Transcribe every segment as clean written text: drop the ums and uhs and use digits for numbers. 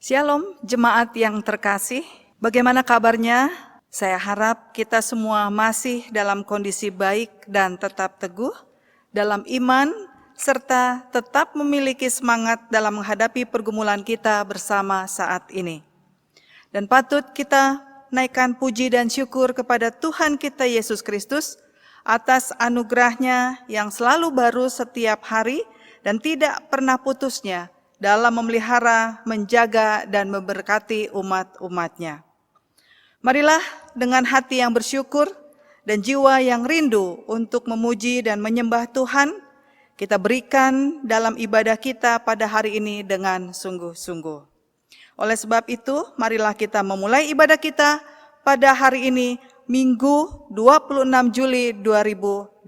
Shalom jemaat yang terkasih, bagaimana kabarnya? Saya harap kita semua masih dalam kondisi baik dan tetap teguh dalam iman, serta tetap memiliki semangat dalam menghadapi pergumulan kita bersama saat ini. Dan patut kita naikkan puji dan syukur kepada Tuhan kita Yesus Kristus atas anugerahnya yang selalu baru setiap hari dan tidak pernah putusnya dalam memelihara, menjaga, dan memberkati umat-umatnya. Marilah dengan hati yang bersyukur dan jiwa yang rindu untuk memuji dan menyembah Tuhan, kita berikan dalam ibadah kita pada hari ini dengan sungguh-sungguh. Oleh sebab itu, marilah kita memulai ibadah kita pada hari ini, Minggu 26 Juli 2020.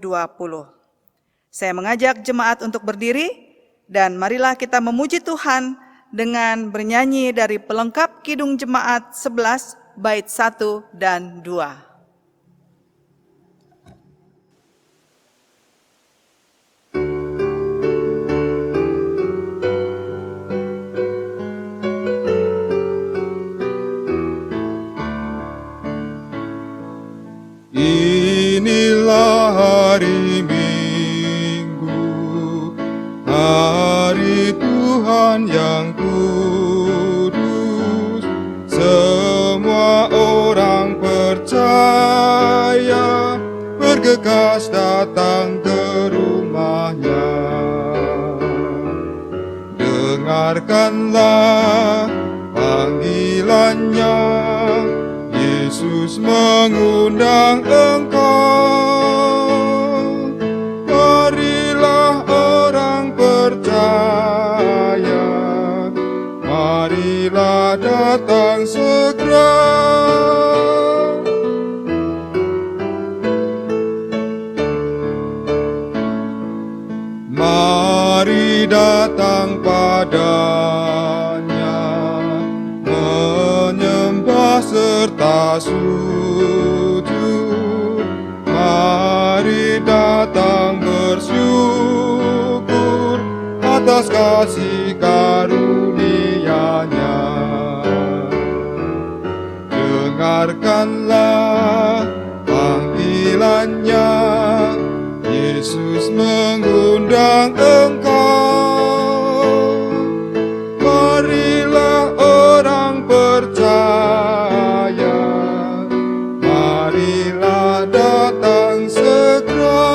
Saya mengajak jemaat untuk berdiri, dan marilah kita memuji Tuhan dengan bernyanyi dari pelengkap Kidung Jemaat 11, bait 1 dan 2. Inilah hari Minggu, hari Tuhan yang kudus. Semua orang percaya bergegas datang ke rumahnya. Dengarkanlah panggilannya, Yesus mengundang engkau. Marilah orang percaya, marilah datang segera. Mari datang padanya, menyembah serta sujud. Mari datang bersyukur atas kasih karunia-Nya. Dengarkanlah panggilannya, Yesus mengundang engkau. Marilah orang percaya, marilah datang segera.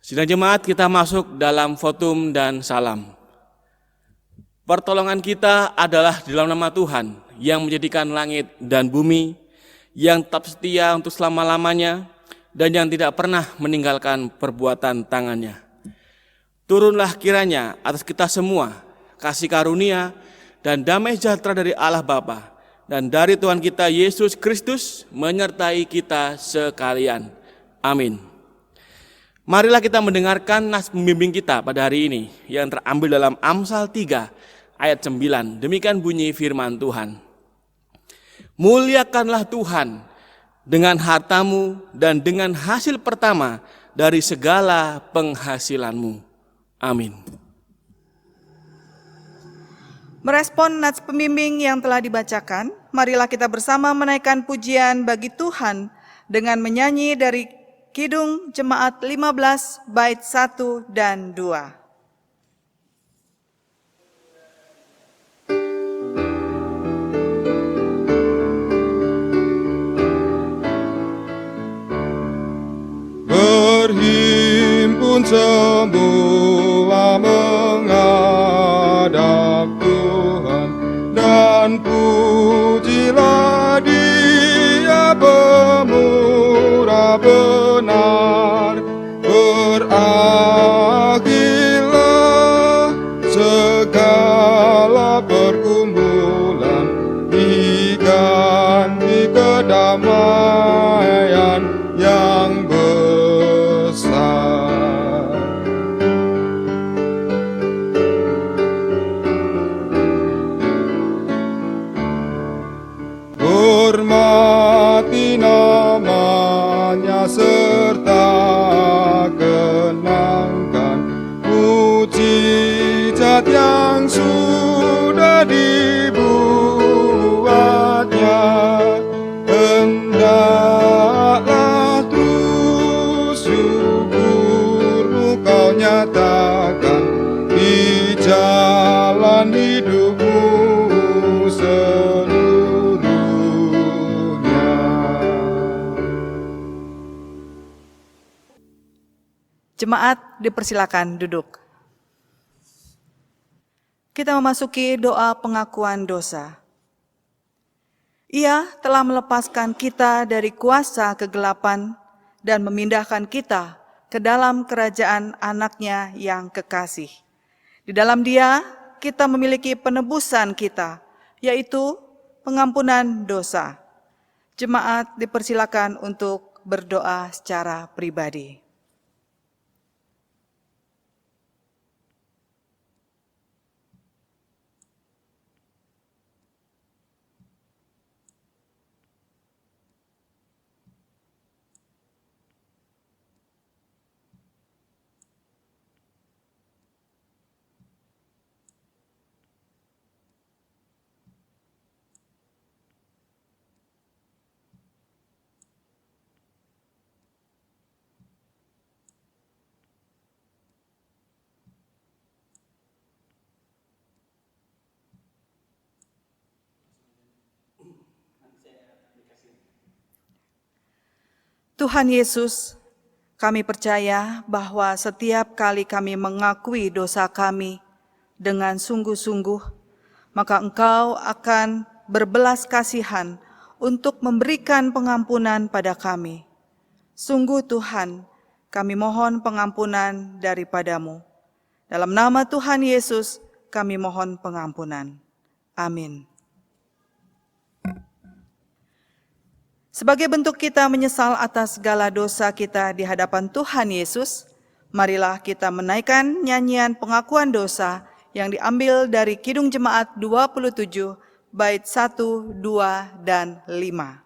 Sidang jemaat, kita masuk dalam votum dan salam. Pertolongan kita adalah di dalam nama Tuhan yang menjadikan langit dan bumi, yang tetap setia untuk selama-lamanya, dan yang tidak pernah meninggalkan perbuatan tangannya. Turunlah kiranya atas kita semua kasih karunia dan damai sejahtera dari Allah Bapa dan dari Tuhan kita Yesus Kristus menyertai kita sekalian. Amin. Marilah kita mendengarkan nas pembimbing kita pada hari ini yang terambil dalam Amsal 3 ayat 9. Demikian bunyi firman Tuhan. Muliakanlah Tuhan dengan hartamu dan dengan hasil pertama dari segala penghasilanmu. Amin. Merespon nats pembimbing yang telah dibacakan, marilah kita bersama menaikkan pujian bagi Tuhan dengan menyanyi dari Kidung Jemaat 15 bait 1 dan 2. Berhimpun semua menghadap Tuhan, dan pujilah Dia pemurah benar. Berakhirlah segala pergumulan, diganti kedamaian yang besar. nyatakan di jalan hidupmu seluruhnya. Jemaat dipersilakan duduk. Kita memasuki doa pengakuan dosa. Ia telah melepaskan kita dari kuasa kegelapan dan memindahkan kita ke dalam kerajaan Anaknya yang kekasih. Di dalam Dia kita memiliki penebusan kita, yaitu pengampunan dosa. Jemaat dipersilakan untuk berdoa secara pribadi. Tuhan Yesus, kami percaya bahwa setiap kali kami mengakui dosa kami dengan sungguh-sungguh, maka Engkau akan berbelas kasihan untuk memberikan pengampunan pada kami. Sungguh Tuhan, kami mohon pengampunan daripada-Mu. Dalam nama Tuhan Yesus, kami mohon pengampunan. Amin. Sebagai bentuk kita menyesal atas segala dosa kita di hadapan Tuhan Yesus, marilah kita menaikkan nyanyian pengakuan dosa yang diambil dari Kidung Jemaat 27, bait 1, 2, dan 5.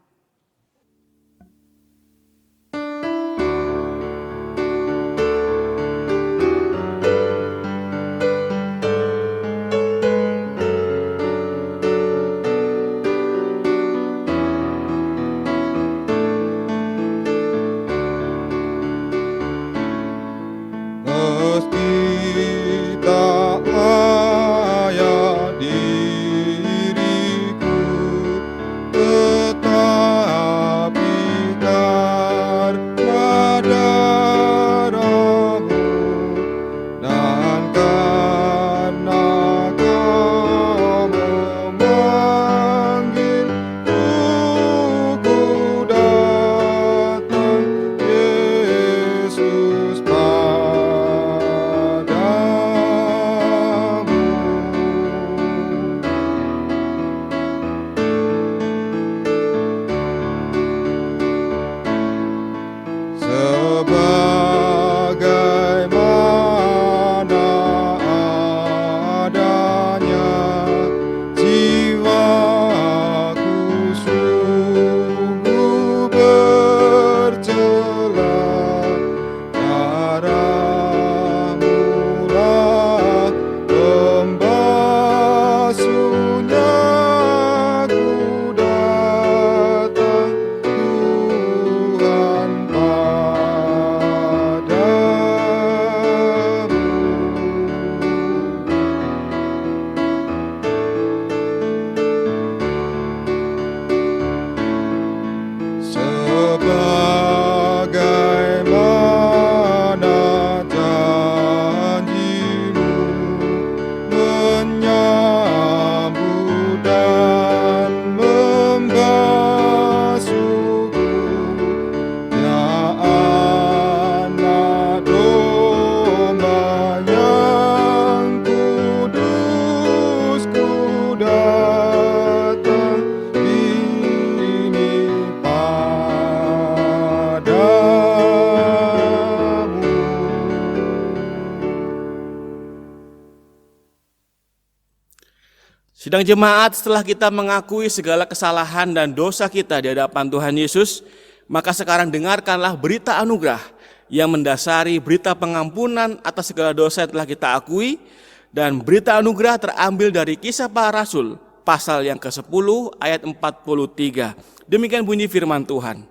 Sidang jemaat, setelah kita mengakui segala kesalahan dan dosa kita di hadapan Tuhan Yesus, maka sekarang dengarkanlah berita anugerah yang mendasari berita pengampunan atas segala dosa yang telah kita akui, dan berita anugerah terambil dari Kisah Para Rasul pasal yang ke-10 ayat 43. Demikian bunyi firman Tuhan.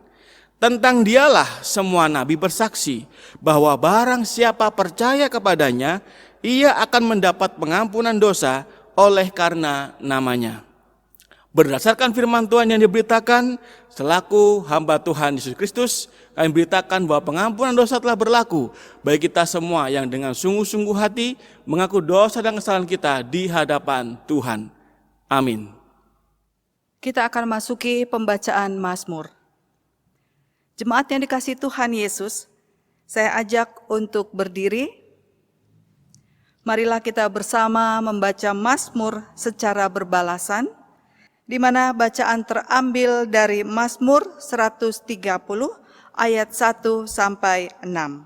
Tentang dialah semua nabi bersaksi bahwa barang siapa percaya kepadanya, ia akan mendapat pengampunan dosa oleh karena namanya. Berdasarkan firman Tuhan yang diberitakan, selaku hamba Tuhan Yesus Kristus, kami beritakan bahwa pengampunan dosa telah berlaku bagi kita semua yang dengan sungguh-sungguh hati mengaku dosa dan kesalahan kita di hadapan Tuhan. Amin. Kita akan masuki pembacaan Mazmur. Jemaat yang dikasihi Tuhan Yesus, saya ajak untuk berdiri. Marilah kita bersama membaca Mazmur secara berbalasan, di mana bacaan terambil dari Mazmur 130 ayat 1 sampai 6.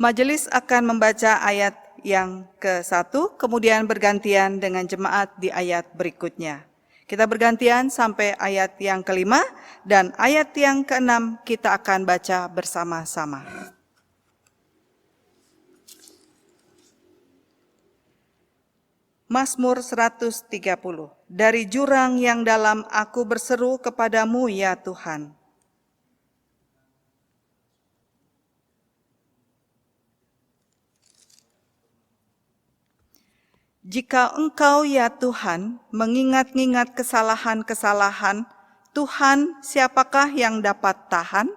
Majelis akan membaca ayat yang ke-1, kemudian bergantian dengan jemaat di ayat berikutnya. Kita bergantian sampai ayat yang ke-5, dan ayat yang ke-6 kita akan baca bersama-sama. Mazmur 130. Dari jurang yang dalam aku berseru kepadamu ya Tuhan. Jika Engkau ya Tuhan mengingat-ingat kesalahan-kesalahan, Tuhan siapakah yang dapat tahan?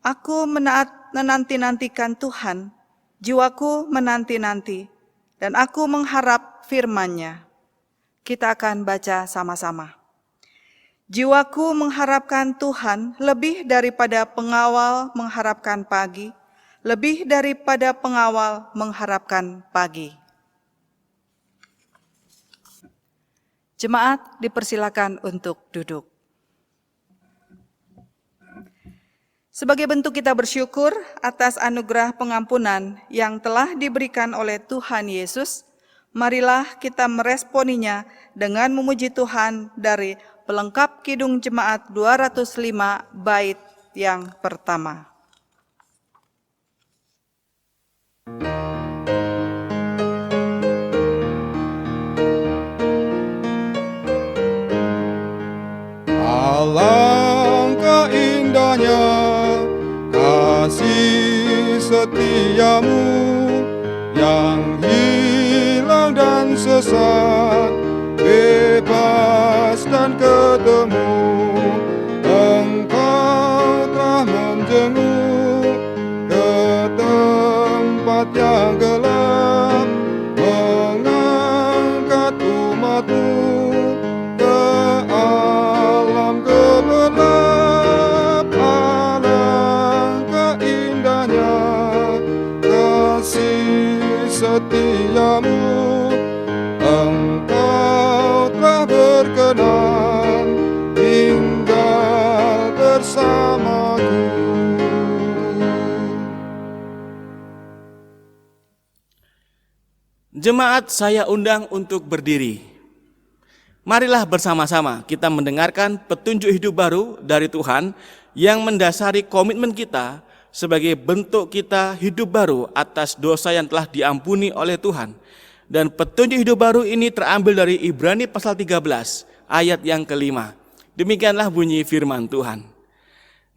Aku menanti-nantikan Tuhan, jiwaku menanti-nanti, dan aku mengharap firman-Nya. Kita akan baca sama-sama. Jiwaku mengharapkan Tuhan lebih daripada pengawal mengharapkan pagi, lebih daripada pengawal mengharapkan pagi. Jemaat dipersilakan untuk duduk. Sebagai bentuk kita bersyukur atas anugerah pengampunan yang telah diberikan oleh Tuhan Yesus, marilah kita meresponinya dengan memuji Tuhan dari pelengkap Kidung Jemaat 205 bait yang pertama. Alangkah indahnya kasih setiamu yang hilang dan sesat, bebas dan ketemu. Engkau telah menjenguk ke tempat yang gelap, mengangkat umat-Mu ke alam gemerlap. Alangkah indahnya kasih setiamu, Engkau telah berkenan tinggal bersamaku. Jemaat, saya undang untuk berdiri. Marilah bersama-sama kita mendengarkan petunjuk hidup baru dari Tuhan yang mendasari komitmen kita sebagai bentuk kita hidup baru atas dosa yang telah diampuni oleh Tuhan. Dan petunjuk hidup baru ini terambil dari Ibrani pasal 13 ayat yang ke-5. Demikianlah bunyi firman Tuhan.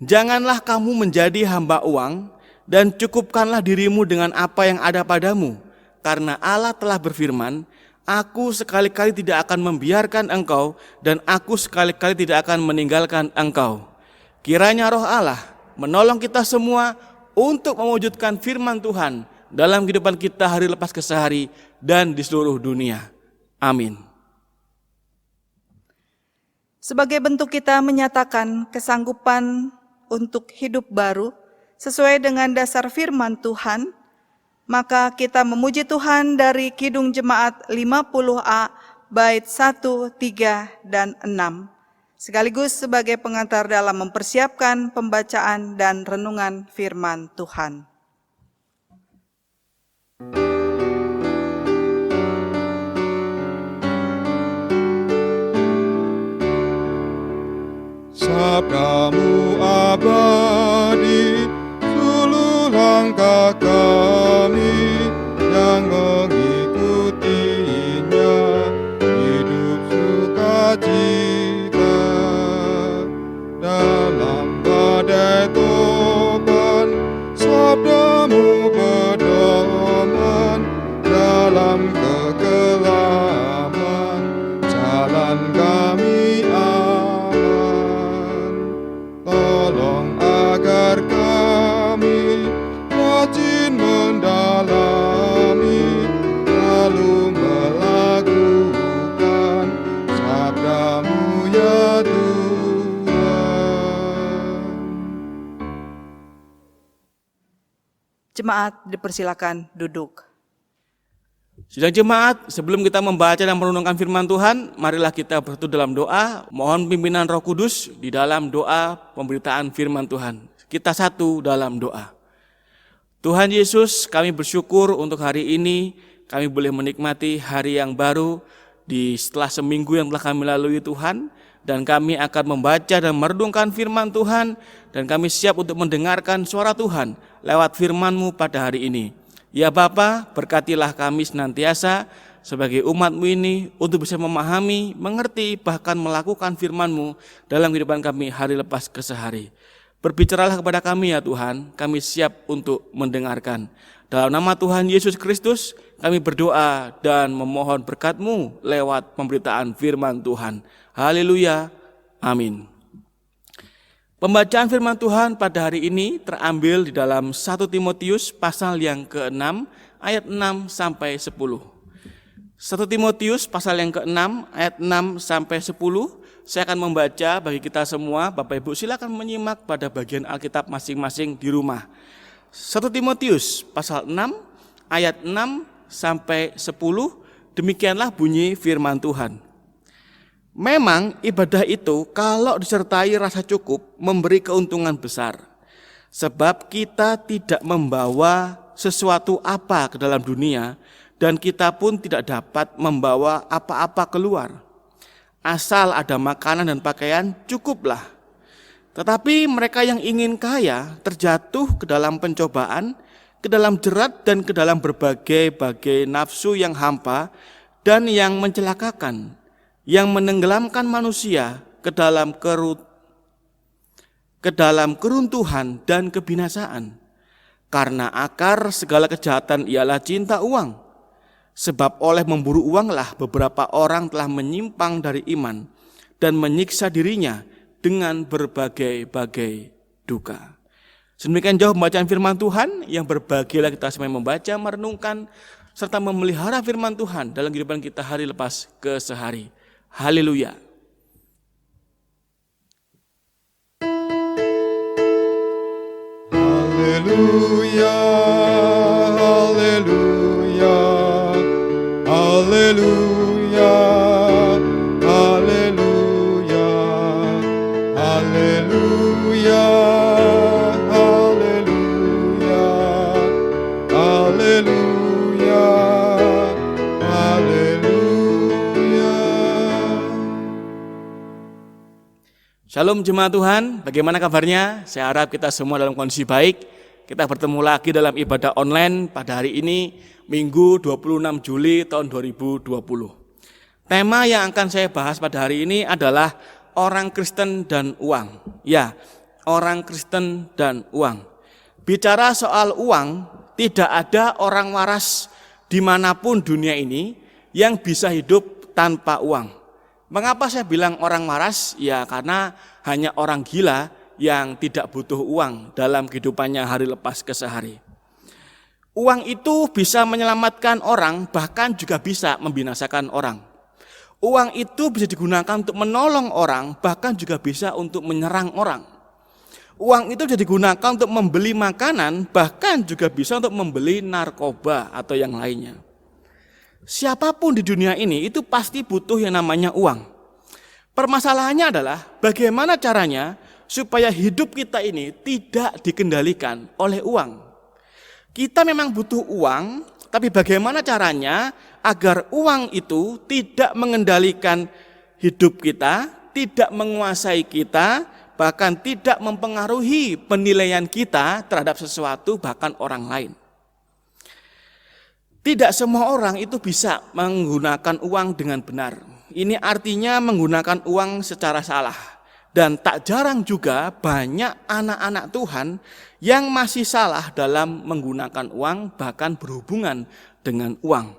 Janganlah kamu menjadi hamba uang, dan cukupkanlah dirimu dengan apa yang ada padamu. Karena Allah telah berfirman, Aku sekali-kali tidak akan membiarkan engkau, dan aku sekali-kali tidak akan meninggalkan engkau. Kiranya roh Allah menolong kita semua untuk mewujudkan firman Tuhan dalam kehidupan kita hari lepas ke sehari dan di seluruh dunia. Amin. Sebagai bentuk kita menyatakan kesanggupan untuk hidup baru sesuai dengan dasar firman Tuhan, maka kita memuji Tuhan dari Kidung Jemaat 50A bait 1, 3, dan 6, sekaligus sebagai pengantar dalam mempersiapkan pembacaan dan renungan firman Tuhan. Sabdamu abadi, suluh langkah kami yang mengikutinya. sukacita. Dalam badai topan, sabdamu pedoman. Dalam kekelaman, jalan kami aman. Tolong agar kami rajin mendalami, lalu melakukan sabdamu ya Tuhan. Jemaat dipersilakan duduk. Sidang jemaat, sebelum kita membaca dan merenungkan firman Tuhan, marilah kita bersatu dalam doa, mohon pimpinan Roh Kudus di dalam doa pemberitaan firman Tuhan. Kita satu dalam doa. Tuhan Yesus, kami bersyukur untuk hari ini, kami boleh menikmati hari yang baru setelah seminggu yang telah kami lalui Tuhan, dan kami akan membaca dan merenungkan firman Tuhan, dan kami siap untuk mendengarkan suara Tuhan lewat firman-Mu pada hari ini. Ya Bapa, berkatilah kami senantiasa sebagai umat-Mu ini untuk bisa memahami, mengerti, bahkan melakukan firman-Mu dalam kehidupan kami hari lepas ke sehari. Berbicaralah kepada kami ya Tuhan, kami siap untuk mendengarkan. Dalam nama Tuhan Yesus Kristus, kami berdoa dan memohon berkat-Mu lewat pemberitaan firman Tuhan. Haleluya, amin. Pembacaan firman Tuhan pada hari ini terambil di dalam 1 Timotius pasal yang ke-6 ayat 6 sampai 10. 1 Timotius pasal yang ke-6 ayat 6 sampai 10. Saya akan membaca bagi kita semua. Bapak Ibu silakan menyimak pada bagian Alkitab masing-masing di rumah. 1 Timotius pasal 6 ayat 6 sampai 10. Demikianlah bunyi firman Tuhan. Memang ibadah itu kalau disertai rasa cukup memberi keuntungan besar. Sebab kita tidak membawa sesuatu apa ke dalam dunia dan kita pun tidak dapat membawa apa-apa keluar. Asal ada makanan dan pakaian cukuplah. Tetapi mereka yang ingin kaya terjatuh ke dalam pencobaan, ke dalam jerat dan ke dalam berbagai-bagai nafsu yang hampa dan yang mencelakakan, yang menenggelamkan manusia ke dalam keruntuhan dan kebinasaan. Karena akar segala kejahatan ialah cinta uang. Sebab oleh memburu uanglah beberapa orang telah menyimpang dari iman dan menyiksa dirinya dengan berbagai-bagai duka. Sedemikian jauh pembacaan firman Tuhan, yang berbahagialah kita semua membaca, merenungkan, serta memelihara firman Tuhan dalam kehidupan kita hari lepas ke sehari. Haleluya. Haleluya, haleluya, haleluya, haleluya, haleluya, haleluya, haleluya, haleluya. Shalom jemaat Tuhan, bagaimana kabarnya? Saya harap kita semua dalam kondisi baik. Kita bertemu lagi dalam ibadah online pada hari ini, Minggu 26 Juli tahun 2020. Tema yang akan saya bahas pada hari ini adalah orang Kristen dan uang. Ya, orang Kristen dan uang. Bicara soal uang, tidak ada orang waras dimanapun dunia ini yang bisa hidup tanpa uang. Mengapa saya bilang orang waras? Ya, karena hanya orang gila yang tidak butuh uang dalam kehidupannya hari lepas ke sehari. Uang itu bisa menyelamatkan orang, bahkan juga bisa membinasakan orang. Uang itu bisa digunakan untuk menolong orang, bahkan juga bisa untuk menyerang orang. Uang itu bisa digunakan untuk membeli makanan, bahkan juga bisa untuk membeli narkoba atau yang lainnya. Siapapun di dunia ini itu pasti butuh yang namanya uang. Permasalahannya adalah bagaimana caranya supaya hidup kita ini tidak dikendalikan oleh uang. Kita memang butuh uang, tapi bagaimana caranya agar uang itu tidak mengendalikan hidup kita, tidak menguasai kita, bahkan tidak mempengaruhi penilaian kita terhadap sesuatu, bahkan orang lain. Tidak semua orang itu bisa menggunakan uang dengan benar. ini artinya menggunakan uang secara salah. Dan tak jarang juga banyak anak-anak Tuhan yang masih salah dalam menggunakan uang, bahkan berhubungan dengan uang.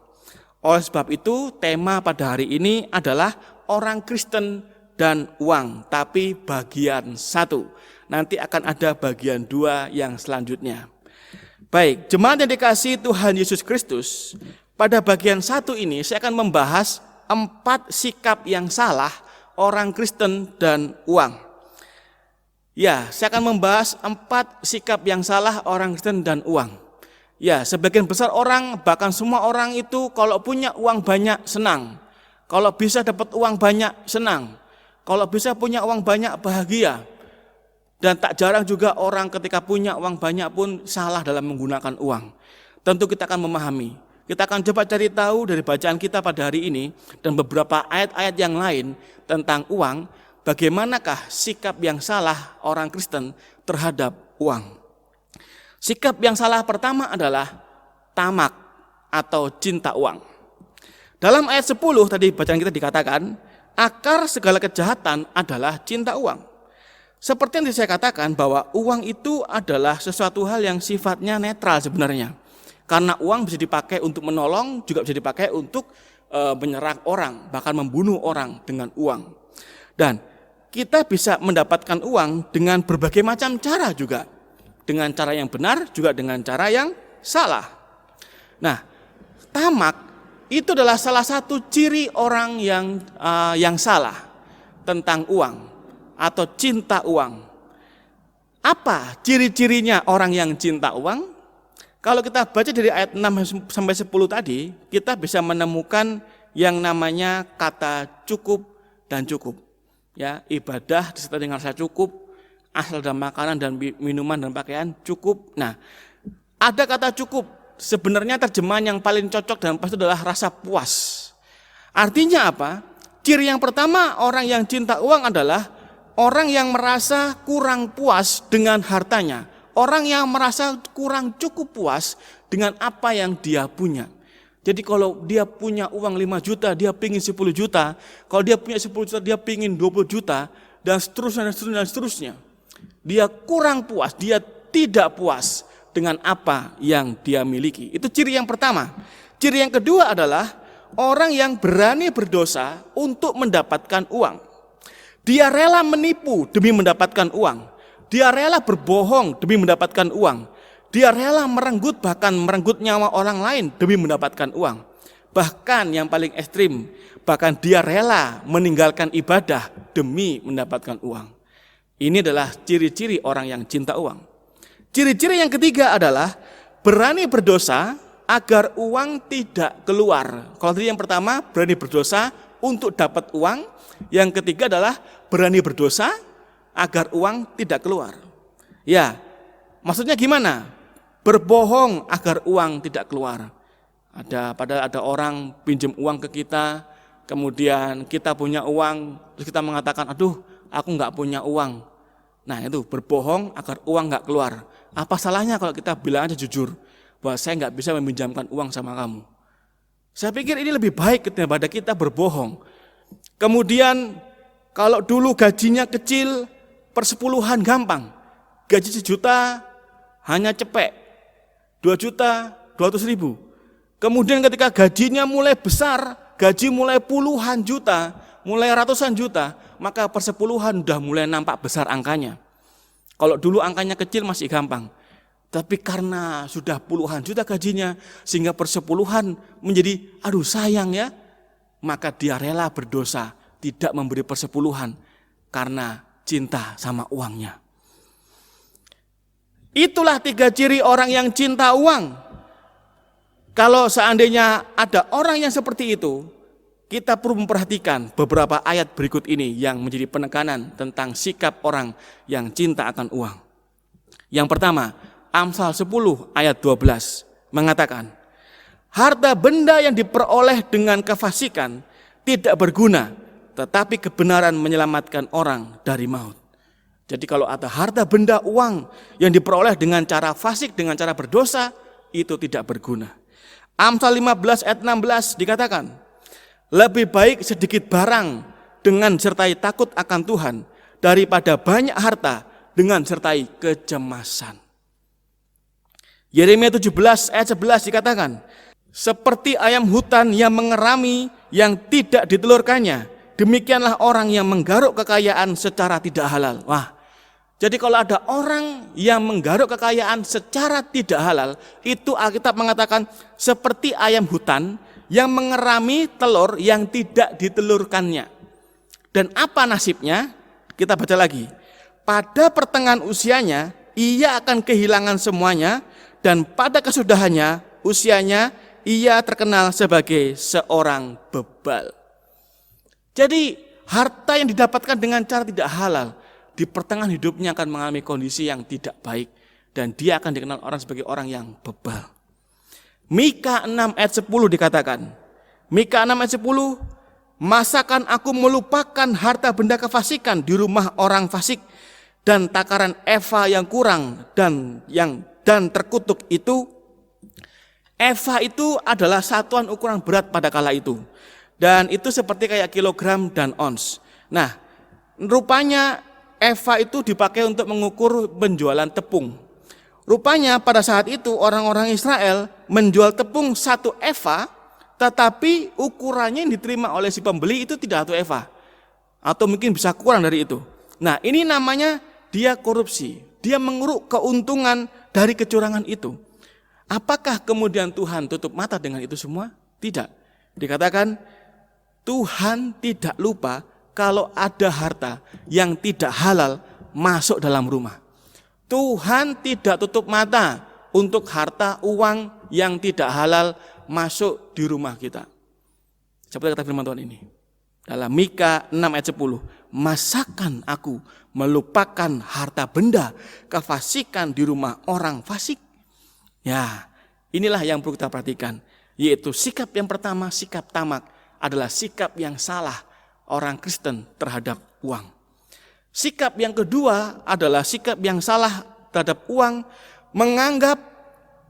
Oleh sebab itu, tema pada hari ini adalah orang Kristen dan uang, tapi bagian 1. Nanti akan ada bagian 2 yang selanjutnya. Baik, jemaat yang dikasihi Tuhan Yesus Kristus, pada bagian 1 ini saya akan membahas 4 sikap yang salah orang Kristen dan uang. Ya, saya akan membahas 4 sikap yang salah orang Kristen dan uang. Ya, sebagian besar orang, bahkan semua orang itu kalau punya uang banyak senang. Kalau bisa dapat uang banyak senang. Kalau bisa punya uang banyak bahagia. Dan tak jarang juga orang ketika punya uang banyak pun salah dalam menggunakan uang. Tentu kita akan memahami. Kita akan coba cari tahu dari bacaan kita pada hari ini dan beberapa ayat-ayat yang lain tentang uang, bagaimanakah sikap yang salah orang Kristen terhadap uang. Sikap yang salah pertama adalah tamak atau cinta uang. Dalam ayat 10 tadi bacaan kita dikatakan, akar segala kejahatan adalah cinta uang. Seperti yang saya katakan bahwa uang itu adalah sesuatu hal yang sifatnya netral sebenarnya. Karena uang bisa dipakai untuk menolong, juga bisa dipakai untuk menyerang orang, bahkan membunuh orang dengan uang. Dan kita bisa mendapatkan uang dengan berbagai macam cara juga. Dengan cara yang benar, juga dengan cara yang salah. Nah, tamak itu adalah salah satu ciri orang yang salah tentang uang atau cinta uang. Apa ciri-cirinya orang yang cinta uang? Kalau kita baca dari ayat 6 sampai 10 tadi, kita bisa menemukan yang namanya kata cukup dan cukup. Ya, ibadah disertai dengan rasa cukup, asal dan makanan dan minuman dan pakaian cukup. Nah, ada kata cukup. Sebenarnya terjemahan yang paling cocok dan pas itu adalah rasa puas. Artinya apa? Ciri yang pertama orang yang cinta uang adalah orang yang merasa kurang puas dengan hartanya. Orang yang merasa kurang cukup puas dengan apa yang dia punya. Jadi kalau dia punya uang 5 juta, dia pingin 10 juta. Kalau dia punya 10 juta, dia pingin 20 juta. Dan seterusnya, dan seterusnya, dan seterusnya. Dia kurang puas, dia tidak puas dengan apa yang dia miliki. Itu ciri yang pertama. Ciri yang kedua adalah orang yang berani berdosa untuk mendapatkan uang. Dia rela menipu demi mendapatkan uang. Dia rela berbohong demi mendapatkan uang. Dia rela merenggut, bahkan merenggut nyawa orang lain demi mendapatkan uang. Bahkan yang paling ekstrim, bahkan dia rela meninggalkan ibadah demi mendapatkan uang. Ini adalah ciri-ciri orang yang cinta uang. Ciri-ciri yang ketiga adalah berani berdosa agar uang tidak keluar. Kalau tadi yang pertama berani berdosa untuk dapat uang, yang ketiga adalah berani berdosa agar uang tidak keluar. Ya, maksudnya gimana? Berbohong agar uang tidak keluar. Padahal ada orang pinjam uang ke kita, kemudian kita punya uang, terus kita mengatakan, aduh, aku nggak punya uang. Nah itu berbohong agar uang nggak keluar. Apa salahnya kalau kita bilang aja jujur bahwa saya nggak bisa meminjamkan uang sama kamu. Saya pikir ini lebih baik daripada kita berbohong. Kemudian kalau dulu gajinya kecil, persepuluhan gampang. Gaji 1 juta hanya cepek, 2 juta 200.000. Kemudian ketika gajinya mulai besar, gaji mulai puluhan juta, mulai ratusan juta, maka persepuluhan udah mulai nampak besar angkanya. Kalau dulu angkanya kecil masih gampang. Tapi karena sudah puluhan juta gajinya, sehingga persepuluhan menjadi, aduh sayang ya, maka dia rela berdosa, tidak memberi persepuluhan, karena cinta sama uangnya. Itulah 3 ciri orang yang cinta uang. Kalau seandainya ada orang yang seperti itu, kita perlu memperhatikan beberapa ayat berikut ini yang menjadi penekanan tentang sikap orang yang cinta akan uang. Yang pertama, Amsal 10 ayat 12 mengatakan, harta benda yang diperoleh dengan kefasikan tidak berguna, tetapi kebenaran menyelamatkan orang dari maut. Jadi kalau ada harta benda uang yang diperoleh dengan cara fasik, dengan cara berdosa, itu tidak berguna. Amsal 15 ayat 16 dikatakan, Lebih baik sedikit barang dengan sertai takut akan Tuhan daripada banyak harta dengan sertai kecemasan. Yeremia 17 ayat 11 dikatakan, seperti ayam hutan yang mengerami yang tidak ditelurkannya, demikianlah orang yang menggaruk kekayaan secara tidak halal. Wah, jadi kalau ada orang yang menggaruk kekayaan secara tidak halal, itu Alkitab mengatakan seperti ayam hutan yang mengerami telur yang tidak ditelurkannya. Dan apa nasibnya? Kita baca lagi. Pada pertengahan usianya, ia akan kehilangan semuanya, dan pada kesudahannya, usianya, ia terkenal sebagai seorang bebal. Jadi harta yang didapatkan dengan cara tidak halal, di pertengahan hidupnya akan mengalami kondisi yang tidak baik, dan dia akan dikenal orang sebagai orang yang bebal. Mika 6 ayat 10 dikatakan, Mika 6 ayat 10, masakan aku melupakan harta benda kefasikan di rumah orang fasik, dan takaran eva yang kurang dan terkutuk itu. Eva itu adalah satuan ukuran berat pada kala itu, dan itu seperti kayak kilogram dan ons. Nah, rupanya eva itu dipakai untuk mengukur penjualan tepung. Rupanya pada saat itu orang-orang Israel menjual tepung 1 eva, tetapi ukurannya yang diterima oleh si pembeli itu tidak 1 eva, atau mungkin bisa kurang dari itu. Nah, ini namanya dia korupsi, dia menguruk keuntungan dari kecurangan itu. Apakah kemudian Tuhan tutup mata dengan itu semua? Tidak. Dikatakan Tuhan tidak lupa kalau ada harta yang tidak halal masuk dalam rumah. Tuhan tidak tutup mata untuk harta uang yang tidak halal masuk di rumah kita. Seperti kata firman Tuhan ini. Dalam Mika 6 ayat 10. Masakan aku melupakan harta benda kefasikan di rumah orang fasik? Ya, inilah yang perlu kita perhatikan. Yaitu sikap yang pertama, sikap tamak, adalah sikap yang salah orang Kristen terhadap uang. Sikap yang kedua adalah sikap yang salah terhadap uang, menganggap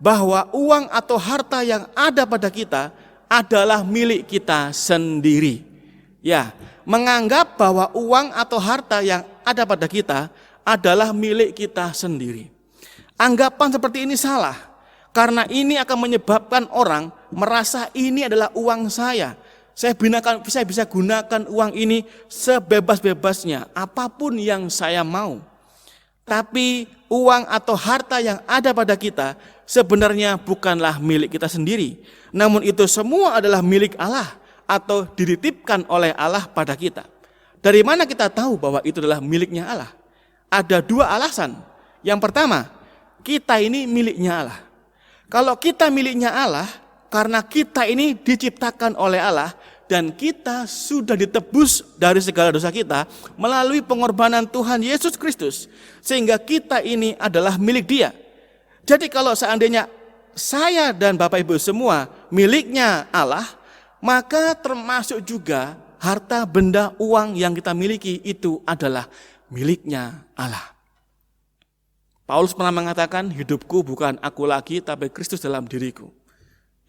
bahwa uang atau harta yang ada pada kita adalah milik kita sendiri. Ya, menganggap bahwa uang atau harta yang ada pada kita adalah milik kita sendiri. Anggapan seperti ini salah, karena ini akan menyebabkan orang merasa ini adalah uang saya. Saya bisa gunakan uang ini sebebas-bebasnya, apapun yang saya mau. Tapi uang atau harta yang ada pada kita sebenarnya bukanlah milik kita sendiri. Namun itu semua adalah milik Allah atau dititipkan oleh Allah pada kita. Dari mana kita tahu bahwa itu adalah miliknya Allah? Ada 2 alasan. Yang pertama, kita ini miliknya Allah. Kalau kita miliknya Allah, karena kita ini diciptakan oleh Allah dan kita sudah ditebus dari segala dosa kita melalui pengorbanan Tuhan Yesus Kristus, sehingga kita ini adalah milik Dia. Jadi kalau seandainya saya dan Bapak Ibu semua miliknya Allah, maka termasuk juga harta benda uang yang kita miliki itu adalah miliknya Allah. Paulus pernah mengatakan, hidupku bukan aku lagi tapi Kristus dalam diriku.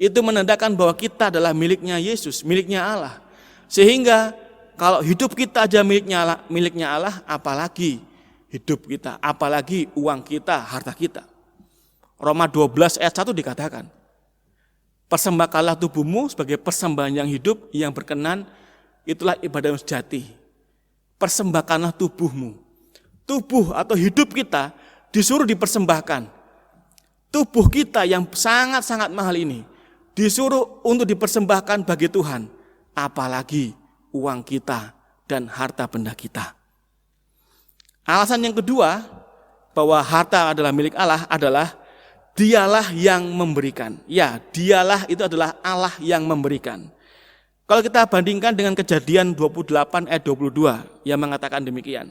Itu menandakan bahwa kita adalah miliknya Yesus, miliknya Allah. Sehingga kalau hidup kita aja miliknya Allah, apalagi hidup kita, apalagi uang kita, harta kita. Roma 12 ayat 1 dikatakan, persembahkanlah tubuhmu sebagai persembahan yang hidup, yang berkenan, itulah ibadah yang sejati. Persembahkanlah tubuhmu. Tubuh atau hidup kita disuruh dipersembahkan. Tubuh kita yang sangat-sangat mahal ini disuruh untuk dipersembahkan bagi Tuhan, apalagi uang kita dan harta benda kita. Alasan yang kedua bahwa harta adalah milik Allah adalah Dialah yang memberikan. Ya, Dialah itu adalah Allah yang memberikan. Kalau kita bandingkan dengan Kejadian 28 ayat 22 yang mengatakan demikian.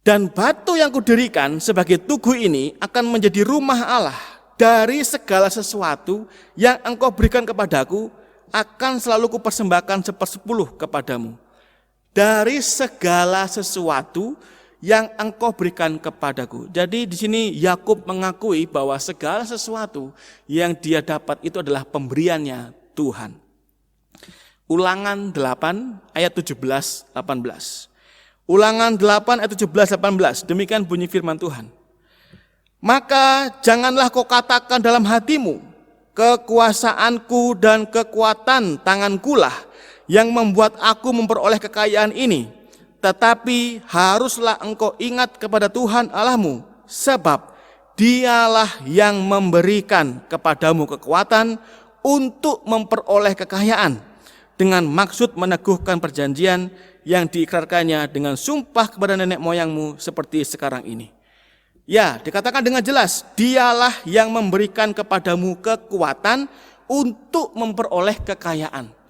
Dan batu yang kudirikan sebagai tugu ini akan menjadi rumah Allah. Dari segala sesuatu yang engkau berikan kepadaku akan selalu kupersembahkan 1/10 kepadamu. Dari segala sesuatu yang engkau berikan kepadaku. Jadi di sini Yakub mengakui bahwa segala sesuatu yang dia dapat itu adalah pemberiannya Tuhan. Ulangan 8 ayat 17-18. Ulangan 8 ayat 17-18. Demikian bunyi firman Tuhan. Maka janganlah kau katakan dalam hatimu, kekuasaanku dan kekuatan tangankulah yang membuat aku memperoleh kekayaan ini. Tetapi haruslah engkau ingat kepada Tuhan Allahmu, sebab Dialah yang memberikan kepadamu kekuatan untuk memperoleh kekayaan, dengan maksud meneguhkan perjanjian yang diikrarkannya dengan sumpah kepada nenek moyangmu seperti sekarang ini. Ya, dikatakan dengan jelas, Dialah yang memberikan kepadamu kekuatan untuk memperoleh kekayaan.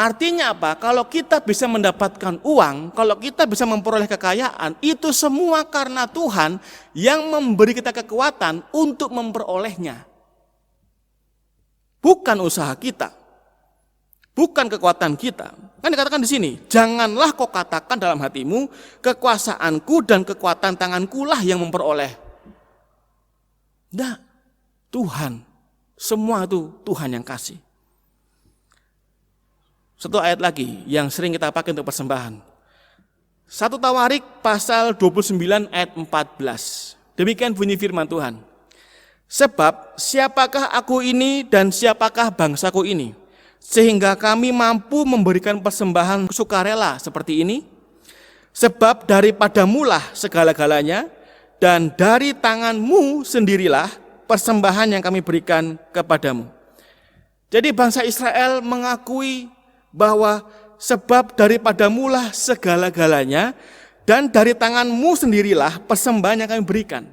Artinya apa? Kalau kita bisa mendapatkan uang, kalau kita bisa memperoleh kekayaan, itu semua karena Tuhan yang memberi kita kekuatan untuk memperolehnya. Bukan usaha kita, bukan kekuatan kita. Kan dikatakan di sini, janganlah kau katakan dalam hatimu, kekuasaanku dan kekuatan tanganku lah yang memperoleh. Nah, Tuhan, semua itu Tuhan yang kasih. Satu ayat lagi yang sering kita pakai untuk persembahan. 1 Tawarik pasal 29 ayat 14. Demikian bunyi firman Tuhan. Sebab siapakah aku ini dan siapakah bangsaku ini, sehingga kami mampu memberikan persembahan sukarela seperti ini? Sebab daripadamulah segala-galanya, dan dari tanganmu sendirilah persembahan yang kami berikan kepadamu. Jadi bangsa Israel mengakui bahwa sebab daripadamulah segala-galanya, dan dari tanganmu sendirilah persembahan yang kami berikan.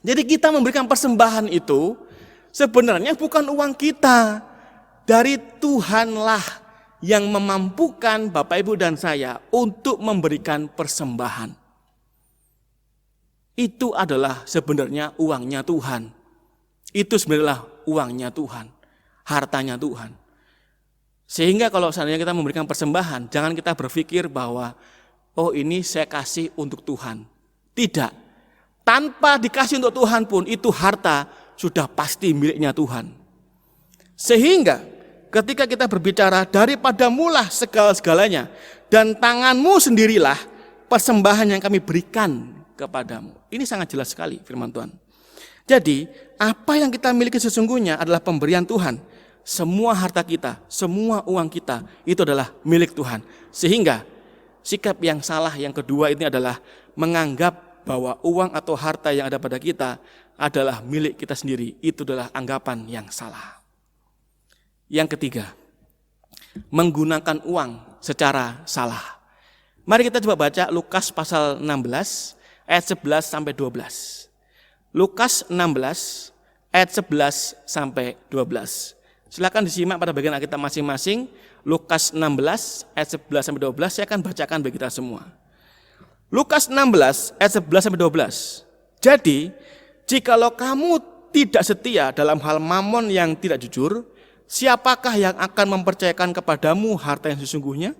Jadi kita memberikan persembahan itu sebenarnya bukan uang kita, dari Tuhanlah yang memampukan Bapak Ibu dan saya untuk memberikan persembahan. Itu adalah sebenarnya uangnya Tuhan. Itu sebenarnya uangnya Tuhan, hartanya Tuhan. Sehingga kalau seandainya kita memberikan persembahan, jangan kita berpikir bahwa oh ini saya kasih untuk Tuhan. Tidak. Tanpa dikasih untuk Tuhan pun itu harta sudah pasti miliknya Tuhan. Sehingga ketika kita berbicara daripadamulah segala-galanya, dan tanganmu sendirilah persembahan yang kami berikan kepadamu. Ini sangat jelas sekali firman Tuhan. Jadi apa yang kita miliki sesungguhnya adalah pemberian Tuhan. Semua harta kita, semua uang kita itu adalah milik Tuhan. Sehingga sikap yang salah yang kedua ini adalah menganggap bahwa uang atau harta yang ada pada kita adalah milik kita sendiri. Itu adalah anggapan yang salah. Yang ketiga, menggunakan uang secara salah. Mari kita coba baca Lukas pasal 16 ayat 11 sampai 12. Lukas 16 ayat 11 sampai 12. Silakan disimak pada bagian Alkitab masing-masing. Lukas 16 ayat 11 sampai 12 saya akan bacakan bagi kita semua. Lukas 16 ayat 11 sampai 12. Jadi, jikalau kamu tidak setia dalam hal mamon yang tidak jujur, siapakah yang akan mempercayakan kepadamu harta yang sesungguhnya?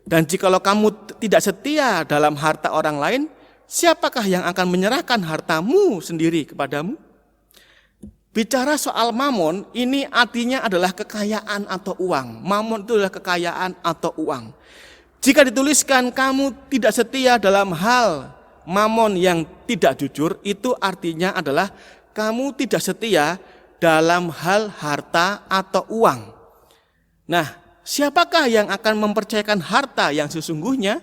Dan jikalau kamu tidak setia dalam harta orang lain, siapakah yang akan menyerahkan hartamu sendiri kepadamu? Bicara soal mamon, ini artinya adalah kekayaan atau uang. Mamon itu adalah kekayaan atau uang. Jika dituliskan kamu tidak setia dalam hal mamon yang tidak jujur, itu artinya adalah kamu tidak setia dalam hal harta atau uang. Nah, siapakah yang akan mempercayakan harta yang sesungguhnya?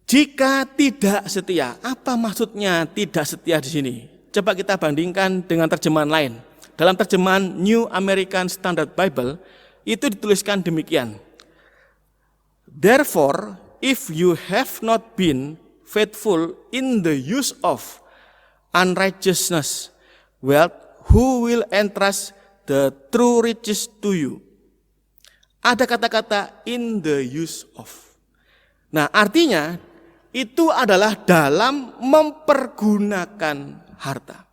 Jika tidak setia, apa maksudnya tidak setia di sini? Coba kita bandingkan dengan terjemahan lain. Dalam terjemahan New American Standard Bible, itu dituliskan demikian. Therefore, if you have not been faithful in the use of unrighteousness, wealth, who will entrust the true riches to you? Ada kata-kata in the use of. Nah, artinya itu adalah dalam mempergunakan harta.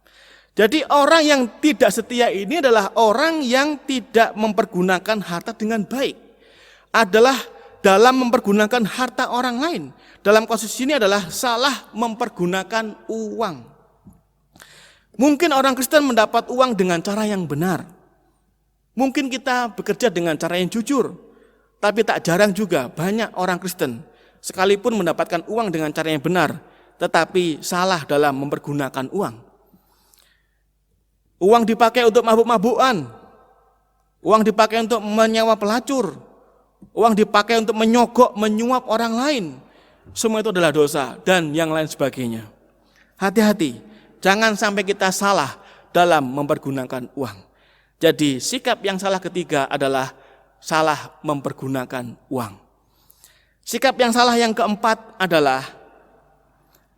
Jadi orang yang tidak setia ini adalah orang yang tidak mempergunakan harta dengan baik. Adalah dalam mempergunakan harta orang lain. Dalam kasus ini adalah salah mempergunakan uang. Mungkin orang Kristen mendapat uang dengan cara yang benar. Mungkin kita bekerja dengan cara yang jujur, tapi tak jarang juga banyak orang Kristen sekalipun mendapatkan uang dengan cara yang benar, tetapi salah dalam mempergunakan uang. Uang dipakai untuk mabuk-mabukan, uang dipakai untuk menyewa pelacur, uang dipakai untuk menyogok, menyuap orang lain. Semua itu adalah dosa dan yang lain sebagainya. Hati-hati, jangan sampai kita salah dalam mempergunakan uang. Jadi sikap yang salah ketiga adalah salah mempergunakan uang. Sikap yang salah yang keempat adalah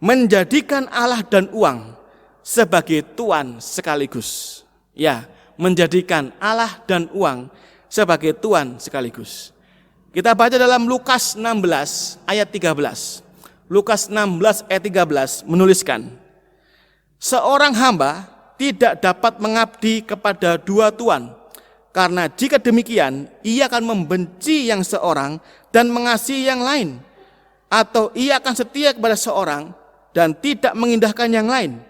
menjadikan Allah dan uang sebagai tuan sekaligus. Ya, menjadikan Allah dan uang sebagai tuan sekaligus. Kita baca dalam Lukas 16 ayat 13. Lukas 16 ayat 13 menuliskan, seorang hamba tidak dapat mengabdi kepada dua tuan, karena jika demikian ia akan membenci yang seorang dan mengasihi yang lain, atau ia akan setia kepada seorang dan tidak mengindahkan yang lain.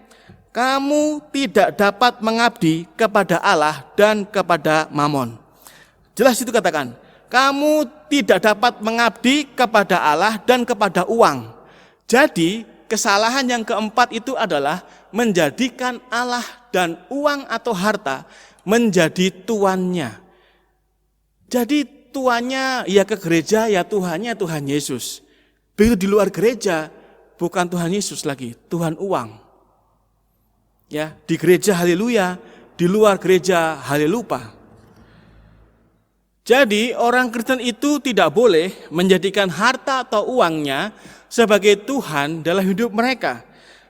Kamu tidak dapat mengabdi kepada Allah dan kepada Mamon. Jelas itu katakan, kamu tidak dapat mengabdi kepada Allah dan kepada uang. Jadi kesalahan yang keempat itu adalah menjadikan Allah dan uang atau harta menjadi tuannya. Jadi tuannya ya ke gereja, ya Tuhannya Tuhan Yesus. Begitu di luar gereja bukan Tuhan Yesus lagi, Tuhan uang. Ya, di gereja haleluya, di luar gereja halelupa. Jadi orang Kristen itu tidak boleh menjadikan harta atau uangnya sebagai Tuhan dalam hidup mereka.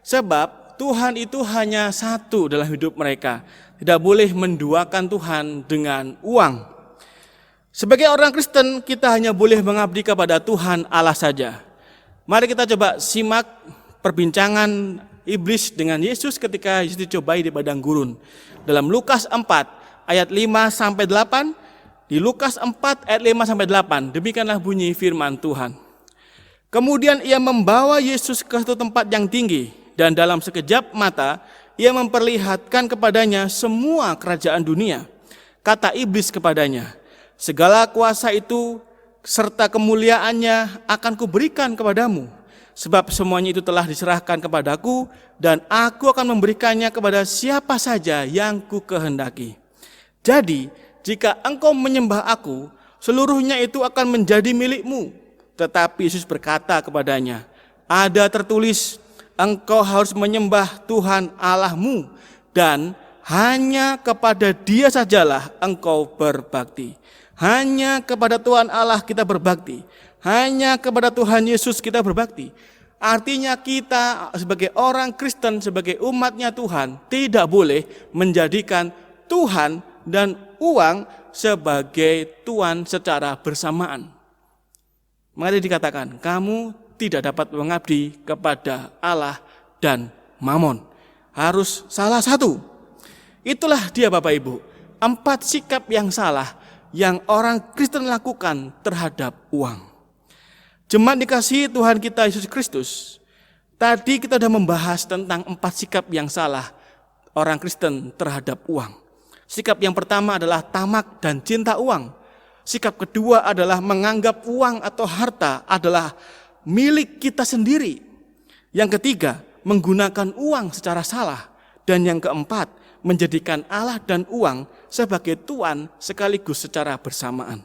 Sebab Tuhan itu hanya satu dalam hidup mereka. Tidak boleh menduakan Tuhan dengan uang. Sebagai orang Kristen kita hanya boleh mengabdi kepada Tuhan Allah saja. Mari kita coba simak perbincangan iblis dengan Yesus ketika Yesus dicobai di padang gurun. Dalam Lukas 4 ayat 5-8. Di Lukas 4 ayat 5-8, demikianlah bunyi firman Tuhan. Kemudian ia membawa Yesus ke suatu tempat yang tinggi, dan dalam sekejap mata ia memperlihatkan kepadanya semua kerajaan dunia. Kata iblis kepadanya, segala kuasa itu serta kemuliaannya akan kuberikan kepadamu, sebab semuanya itu telah diserahkan kepadaku, dan aku akan memberikannya kepada siapa saja yang ku kehendaki. Jadi jika engkau menyembah aku, seluruhnya itu akan menjadi milikmu. Tetapi Yesus berkata kepadanya, ada tertulis, engkau harus menyembah Tuhan Allahmu, dan hanya kepada Dia sajalah engkau berbakti. Hanya kepada Tuhan Allah kita berbakti. Hanya kepada Tuhan Yesus kita berbakti. Artinya kita sebagai orang Kristen, sebagai umatnya Tuhan, tidak boleh menjadikan Tuhan dan uang sebagai tuan secara bersamaan. Maka dikatakan, kamu tidak dapat mengabdi kepada Allah dan Mamon. Harus salah satu. Itulah dia Bapak Ibu, 4 sikap yang salah yang orang Kristen lakukan terhadap uang. Jemaat dikasihi Tuhan kita Yesus Kristus, tadi kita sudah membahas tentang 4 sikap yang salah orang Kristen terhadap uang. Sikap yang pertama adalah tamak dan cinta uang. Sikap kedua adalah menganggap uang atau harta adalah milik kita sendiri. Yang ketiga, menggunakan uang secara salah. Dan yang keempat, menjadikan Allah dan uang sebagai tuan sekaligus secara bersamaan.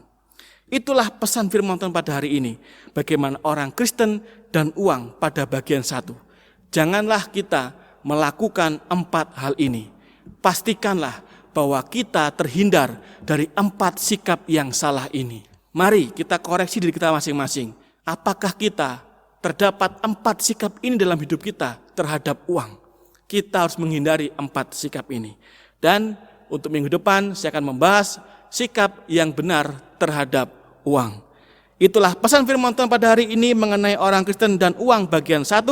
Itulah pesan firman Tuhan pada hari ini. Bagaimana orang Kristen dan uang pada bagian 1. Janganlah kita melakukan 4 hal ini. Pastikanlah bahwa kita terhindar dari 4 sikap yang salah ini. Mari kita koreksi diri kita masing-masing. Apakah kita terdapat 4 sikap ini dalam hidup kita terhadap uang? Kita harus menghindari 4 sikap ini. Dan untuk minggu depan saya akan membahas sikap yang benar terhadap uang. Itulah pesan firman Tuhan pada hari ini mengenai orang Kristen dan uang bagian 1.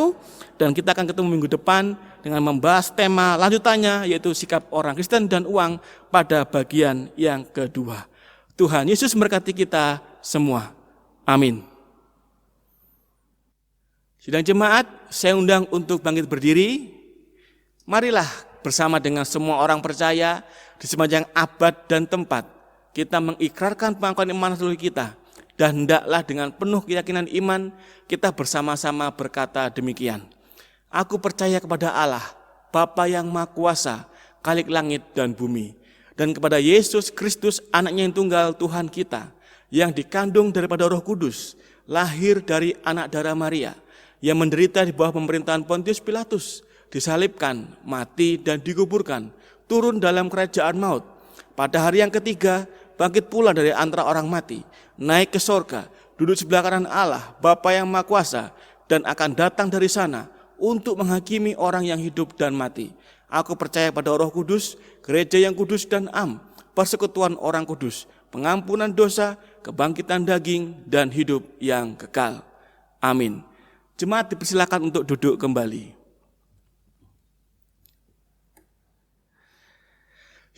Dan kita akan ketemu minggu depan dengan membahas tema lanjutannya, yaitu sikap orang Kristen dan uang pada bagian yang kedua. Tuhan Yesus memberkati kita semua. Amin. Sidang jemaat, saya undang untuk bangkit berdiri. Marilah bersama dengan semua orang percaya di sepanjang abad dan tempat kita mengikrarkan pengakuan iman seluruh kita, dan hendaklah dengan penuh keyakinan iman kita bersama-sama berkata demikian. Aku percaya kepada Allah, Bapa yang Maha Kuasa, Khalik langit dan bumi, dan kepada Yesus Kristus, anaknya yang tunggal Tuhan kita, yang dikandung daripada Roh Kudus, lahir dari anak darah Maria, yang menderita di bawah pemerintahan Pontius Pilatus, disalibkan, mati dan dikuburkan, turun dalam kerajaan maut. Pada hari yang ketiga, bangkit pula dari antara orang mati, naik ke sorga, duduk sebelah kanan Allah, Bapa yang Maha Kuasa, dan akan datang dari sana untuk menghakimi orang yang hidup dan mati. Aku percaya pada Roh Kudus, gereja yang kudus dan persekutuan orang kudus, pengampunan dosa, kebangkitan daging, dan hidup yang kekal. Amin. Jemaat dipersilakan untuk duduk kembali.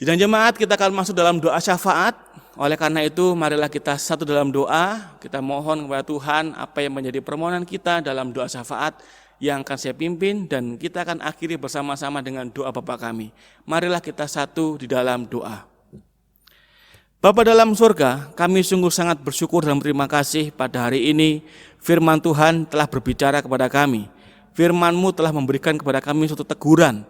Sidang jemaat, kita akan masuk dalam doa syafaat. Oleh karena itu, marilah kita satu dalam doa. Kita mohon kepada Tuhan apa yang menjadi permohonan kita dalam doa syafaat yang akan saya pimpin, dan kita akan akhiri bersama-sama dengan doa Bapa kami. Marilah kita satu di dalam doa. Bapa dalam surga, kami sungguh sangat bersyukur dan berterima kasih pada hari ini firman Tuhan telah berbicara kepada kami. Firman-Mu telah memberikan kepada kami suatu teguran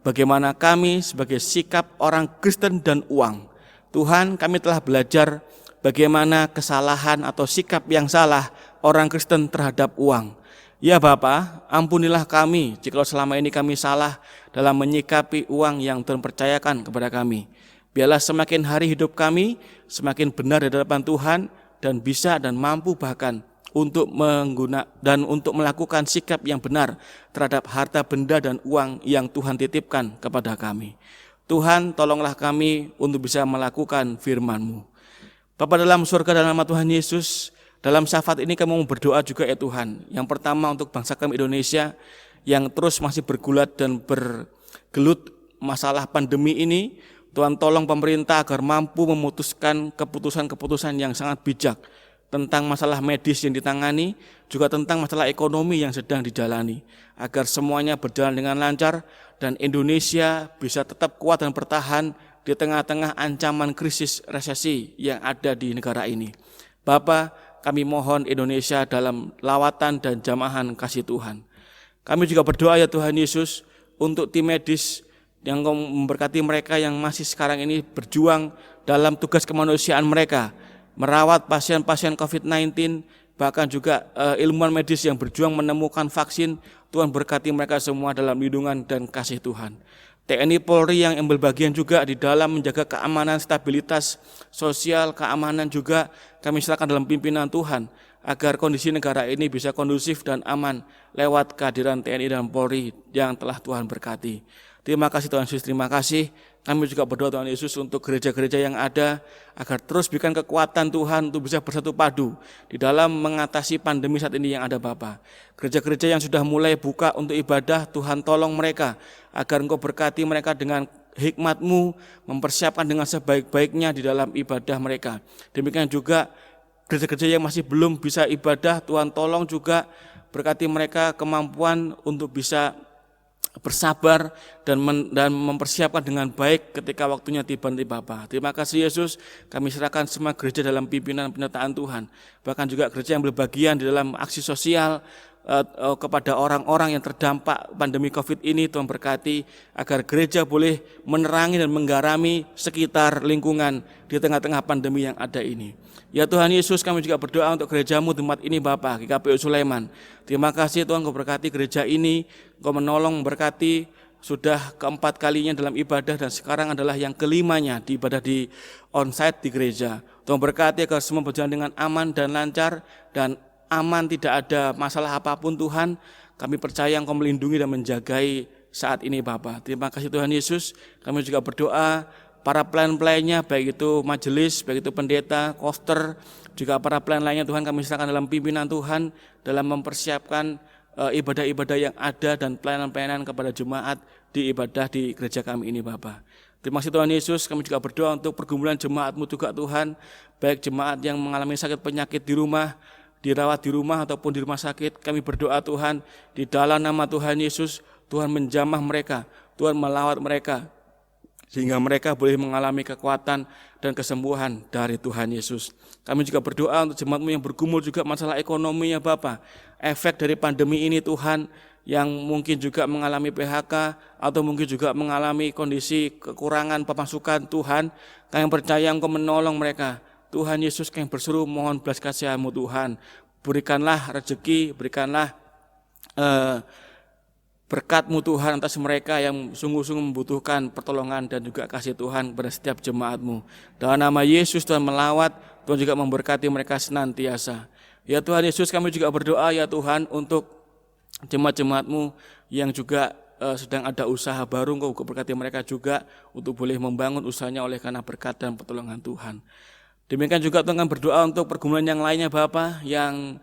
bagaimana kami sebagai sikap orang Kristen dan uang. Tuhan, kami telah belajar bagaimana kesalahan atau sikap yang salah orang Kristen terhadap uang. Ya Bapa, ampunilah kami jika selama ini kami salah dalam menyikapi uang yang Tuhan percayakan kepada kami. Biarlah semakin hari hidup kami semakin benar di hadapan Tuhan, dan bisa dan mampu bahkan untuk untuk melakukan sikap yang benar terhadap harta benda dan uang yang Tuhan titipkan kepada kami. Tuhan, tolonglah kami untuk bisa melakukan firman-Mu. Bapa dalam surga, dalam nama Tuhan Yesus, dalam syafaat ini kami mau berdoa juga ya Tuhan. Yang pertama untuk bangsa kami Indonesia yang terus masih bergulat dan bergelut masalah pandemi ini. Tuhan, tolong pemerintah agar mampu memutuskan keputusan-keputusan yang sangat bijak tentang masalah medis yang ditangani, juga tentang masalah ekonomi yang sedang dijalani, agar semuanya berjalan dengan lancar dan Indonesia bisa tetap kuat dan bertahan di tengah-tengah ancaman krisis resesi yang ada di negara ini. Bapa, kami mohon Indonesia dalam lawatan dan jamahan kasih Tuhan. Kami juga berdoa ya Tuhan Yesus untuk tim medis yang Engkau memberkati mereka yang masih sekarang ini berjuang dalam tugas kemanusiaan mereka, merawat pasien-pasien COVID-19, bahkan juga ilmuwan medis yang berjuang menemukan vaksin. Tuhan berkati mereka semua dalam lindungan dan kasih Tuhan. TNI Polri yang ambil bagian juga di dalam menjaga keamanan, stabilitas sosial, keamanan juga kami serahkan dalam pimpinan Tuhan, agar kondisi negara ini bisa kondusif dan aman lewat kehadiran TNI dan Polri yang telah Tuhan berkati. Terima kasih Tuhan Yesus, terima kasih. Kami juga berdoa Tuhan Yesus untuk gereja-gereja yang ada, agar terus berikan kekuatan Tuhan untuk bisa bersatu padu di dalam mengatasi pandemi saat ini yang ada Bapa. Gereja-gereja yang sudah mulai buka untuk ibadah, Tuhan tolong mereka, agar Engkau berkati mereka dengan hikmat-Mu, mempersiapkan dengan sebaik-baiknya di dalam ibadah mereka. Demikian juga gereja-gereja yang masih belum bisa ibadah, Tuhan tolong juga berkati mereka kemampuan untuk bisa bersabar dan mempersiapkan dengan baik ketika waktunya tiba nanti Bapa. Terima kasih Yesus, kami serahkan semua gereja dalam pimpinan penyertaan Tuhan. Bahkan juga gereja yang berbagian di dalam aksi sosial kepada orang-orang yang terdampak pandemi COVID ini. Tuhan berkati agar gereja boleh menerangi dan menggarami sekitar lingkungan di tengah-tengah pandemi yang ada ini. Ya Tuhan Yesus, kami juga berdoa untuk gereja-Mu tempat ini Bapa, GKPU Sulaiman. Terima kasih Tuhan, Kau berkati gereja ini, Kau menolong, berkati sudah keempat kalinya dalam ibadah, dan sekarang adalah yang kelimanya di ibadah di onsite di gereja. Tuhan berkati agar semua berjalan dengan aman dan lancar, dan aman, tidak ada masalah apapun Tuhan. Kami percaya Engkau melindungi dan menjagai saat ini Bapa. Terima kasih Tuhan Yesus. Kami juga berdoa para pelayan-pelayannya, baik itu majelis, baik itu pendeta, koster, juga para pelayan lainnya Tuhan, kami serahkan dalam pimpinan Tuhan dalam mempersiapkan ibadah-ibadah yang ada dan pelayanan-pelayanan kepada jemaat di ibadah di gereja kami ini Bapa. Terima kasih Tuhan Yesus. Kami juga berdoa untuk pergumulan jemaat-Mu juga Tuhan, baik jemaat yang mengalami sakit penyakit di rumah, dirawat di rumah ataupun di rumah sakit. Kami berdoa Tuhan, di dalam nama Tuhan Yesus, Tuhan menjamah mereka, Tuhan melawat mereka, sehingga mereka boleh mengalami kekuatan dan kesembuhan dari Tuhan Yesus. Kami juga berdoa untuk jemaat-Mu yang bergumul juga masalah ekonomi ya Bapa. Efek dari pandemi ini Tuhan, yang mungkin juga mengalami PHK atau mungkin juga mengalami kondisi kekurangan pemasukan Tuhan, kami percaya Engkau menolong mereka. Tuhan Yesus, kami berseru mohon belas kasihan-Mu Tuhan. Berikanlah rezeki, berikanlah berkat-Mu Tuhan atas mereka yang sungguh-sungguh membutuhkan pertolongan dan juga kasih Tuhan pada setiap jemaat-Mu. Dalam nama Yesus Tuhan melawat, Tuhan juga memberkati mereka senantiasa. Ya Tuhan Yesus, kami juga berdoa ya Tuhan untuk jemaat-jemaat-Mu yang juga sedang ada usaha baru, Engkau berkati mereka juga untuk boleh membangun usahanya oleh karena berkat dan pertolongan Tuhan. Demikian juga Tuhan kami berdoa untuk pergumulan yang lainnya Bapa, yang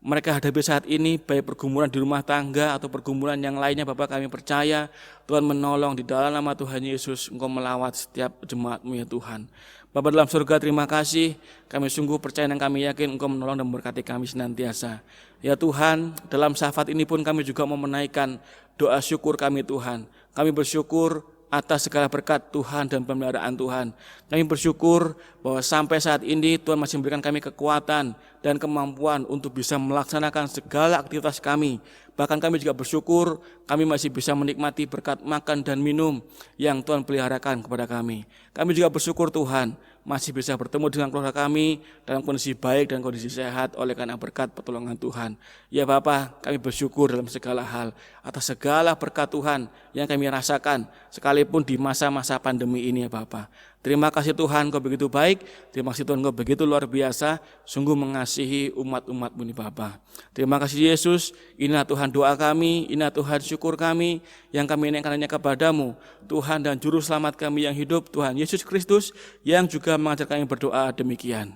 mereka hadapi saat ini, baik pergumulan di rumah tangga atau pergumulan yang lainnya Bapak, kami percaya Tuhan menolong di dalam nama Tuhan Yesus. Engkau melawat setiap jemaat-Mu ya Tuhan. Bapa dalam surga, terima kasih, kami sungguh percaya dan kami yakin Engkau menolong dan memberkati kami senantiasa. Ya Tuhan, dalam syafaat ini pun kami juga mau menaikkan doa syukur kami Tuhan. Kami bersyukur atas segala berkat Tuhan dan pemeliharaan Tuhan. Kami bersyukur bahwa sampai saat ini Tuhan masih memberikan kami kekuatan dan kemampuan untuk bisa melaksanakan segala aktivitas kami. Bahkan kami juga bersyukur kami masih bisa menikmati berkat makan dan minum yang Tuhan peliharakan kepada kami. Kami juga bersyukur Tuhan masih bisa bertemu dengan keluarga kami dalam kondisi baik dan kondisi sehat oleh karena berkat pertolongan Tuhan. Ya Bapa, kami bersyukur dalam segala hal atas segala berkat Tuhan yang kami rasakan sekalipun di masa-masa pandemi ini ya Bapa. Terima kasih Tuhan, Engkau begitu baik. Terima kasih Tuhan, Engkau begitu luar biasa. Sungguh mengasihi umat-umat-Mu ini Bapa. Terima kasih Yesus. Inilah Tuhan doa kami, inilah Tuhan syukur kami yang kami naikkan hanya kepadamu, Tuhan dan Juru Selamat kami yang hidup, Tuhan Yesus Kristus, yang juga mengajar kami berdoa demikian.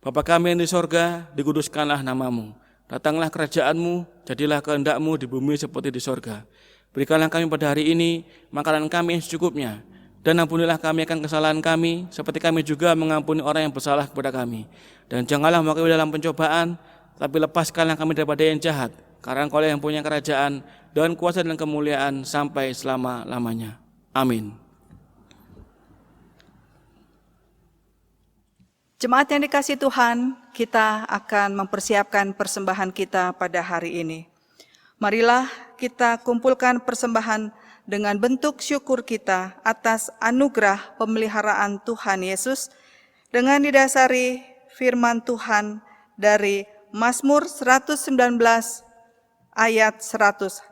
Bapa kami yang di sorga, dikuduskanlah nama-Mu. Datanglah kerajaan-Mu, jadilah kehendak-Mu di bumi seperti di sorga. Berikanlah kami pada hari ini makanan kami yang secukupnya. Dan ampunilah kami akan kesalahan kami, seperti kami juga mengampuni orang yang bersalah kepada kami. Dan janganlah membawa kami dalam pencobaan, tapi lepaskanlah kami daripada yang jahat. Karena Engkau yang punya kerajaan, dan kuasa dan kemuliaan sampai selama-lamanya. Amin. Jemaat yang dikasihi Tuhan, kita akan mempersiapkan persembahan kita pada hari ini. Marilah kita kumpulkan persembahan dengan bentuk syukur kita atas anugerah pemeliharaan Tuhan Yesus dengan didasari firman Tuhan dari Mazmur 119 ayat 108.